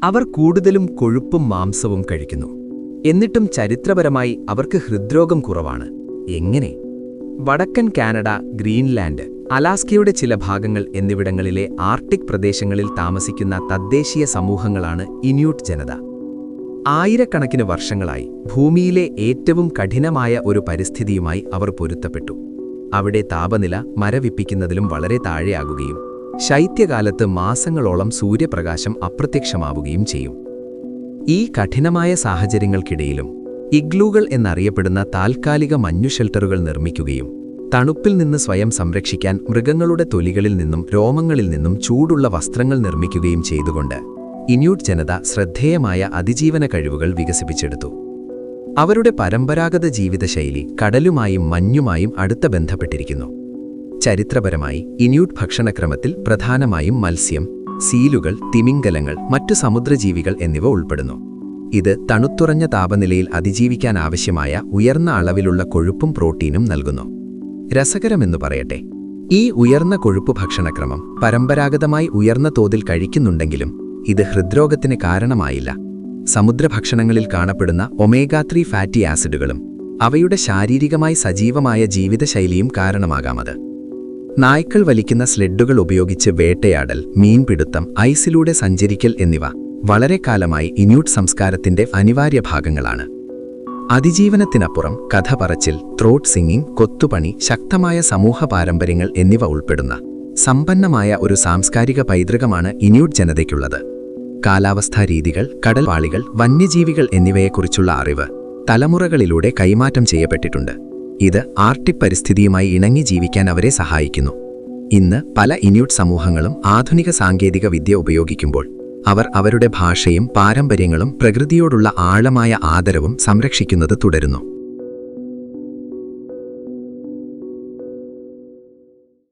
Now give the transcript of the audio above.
അവർ കൂടുതലും കൊഴുപ്പും മാംസവും കഴിക്കുന്നു. എന്നിട്ടും ചരിത്രപരമായി അവർക്ക് ഹൃദ്രോഗം കുറവാണ്. എങ്ങനെ? വടക്കൻ കാനഡ, ഗ്രീൻലാൻഡ്, അലാസ്കയുടെ ചില ഭാഗങ്ങൾ എന്നിവിടങ്ങളിലെ ആർട്ടിക് പ്രദേശങ്ങളിൽ താമസിക്കുന്ന തദ്ദേശീയ സമൂഹങ്ങളാണ് ഇന്യൂട്ട് ജനത. ആയിരക്കണക്കിന് വർഷങ്ങളായി ഭൂമിയിലെ ഏറ്റവും കഠിനമായ ഒരു പരിസ്ഥിതിയുമായി അവർ പൊരുത്തപ്പെട്ടു. അവിടെ താപനില മരവിപ്പിക്കുന്നതിലും വളരെ താഴെയാകുകയും ശൈത്യകാലത്ത് മാസങ്ങളോളം സൂര്യപ്രകാശം അപ്രത്യക്ഷമാവുകയും ചെയ്യും. ഈ കഠിനമായ സാഹചര്യങ്ങൾക്കിടയിലും ഇഗ്ലൂകൾ എന്നറിയപ്പെടുന്ന താൽക്കാലിക മഞ്ഞു ഷെൽട്ടറുകൾ നിർമ്മിക്കുകയും തണുപ്പിൽ നിന്ന് സ്വയം സംരക്ഷിക്കാൻ മൃഗങ്ങളുടെ തൊലികളിൽ നിന്നും രോമങ്ങളിൽ നിന്നും ചൂടുള്ള വസ്ത്രങ്ങൾ നിർമ്മിക്കുകയും ചെയ്തുകൊണ്ട് ഇന്യൂട്ട് ജനത ശ്രദ്ധേയമായ അതിജീവന കഴിവുകൾ വികസിപ്പിച്ചെടുത്തു. അവരുടെ പരമ്പരാഗത ജീവിതശൈലി കടലുമായും മഞ്ഞുമായും അടുത്ത ബന്ധപ്പെട്ടിരിക്കുന്നു. ചരിത്രപരമായി ഇന്യൂട്ട് ഭക്ഷണക്രമത്തിൽ പ്രധാനമായും മത്സ്യം, സീലുകൾ, തിമിംഗലങ്ങൾ, മറ്റു സമുദ്രജീവികൾ എന്നിവ ഉൾപ്പെടുന്നു. ഇത് തണുത്തുറഞ്ഞ താപനിലയിൽ അതിജീവിക്കാൻ ആവശ്യമായ ഉയർന്ന അളവിലുള്ള കൊഴുപ്പും പ്രോട്ടീനും നൽകുന്നു. രസകരമെന്നു പറയട്ടെ, ഈ ഉയർന്ന കൊഴുപ്പ് ഭക്ഷണക്രമം പരമ്പരാഗതമായി ഉയർന്ന തോതിൽ കഴിക്കുന്നുണ്ടെങ്കിലും ഇത് ഹൃദ്രോഗത്തിന് കാരണമായില്ല. സമുദ്രഭക്ഷണങ്ങളിൽ കാണപ്പെടുന്ന ഒമേഗ-3 ഫാറ്റി ആസിഡുകളും അവയുടെ ശാരീരികമായി സജീവമായ ജീവിതശൈലിയും കാരണമാകാമത്. നായ്ക്കൾ വലിക്കുന്ന സ്ലെഡുകൾ ഉപയോഗിച്ച് വേട്ടയാടൽ, മീൻപിടുത്തം, ഐസിലൂടെ സഞ്ചരിക്കൽ എന്നിവ വളരെ കാലമായി ഇന്യൂട്ട് സംസ്കാരത്തിന്റെ അനിവാര്യ ഭാഗങ്ങളാണ്. അതിജീവനത്തിനപ്പുറം കഥ പറച്ചിൽ, ത്രോട്ട് സിംഗിംഗ്, കൊത്തുപണി, ശക്തമായ സമൂഹ പാരമ്പര്യങ്ങൾ എന്നിവ ഉൾപ്പെടുന്ന സമ്പന്നമായ ഒരു സാംസ്കാരിക പൈതൃകമാണ് ഇന്യൂട്ട് ജനതയ്ക്കുള്ളത്. കാലാവസ്ഥാ രീതികൾ, കടൽപ്പാളികൾ, വന്യജീവികൾ എന്നിവയെക്കുറിച്ചുള്ള അറിവ് തലമുറകളിലൂടെ കൈമാറ്റം ചെയ്യപ്പെട്ടിട്ടുണ്ട്. ഇത് ആർട്ടിക് പരിസ്ഥിതിയുമായി ഇണങ്ങി ജീവിക്കാൻ അവരെ സഹായിക്കുന്നു. ഇന്ന് പല ഇന്യൂട്ട് സമൂഹങ്ങളും ആധുനിക സാങ്കേതിക വിദ്യ ഉപയോഗിക്കുമ്പോൾ അവർ അവരുടെ ഭാഷയും പാരമ്പര്യങ്ങളും പ്രകൃതിയോടുള്ള ആഴമായ ആദരവും സംരക്ഷിക്കുന്നത് തുടരുന്നു.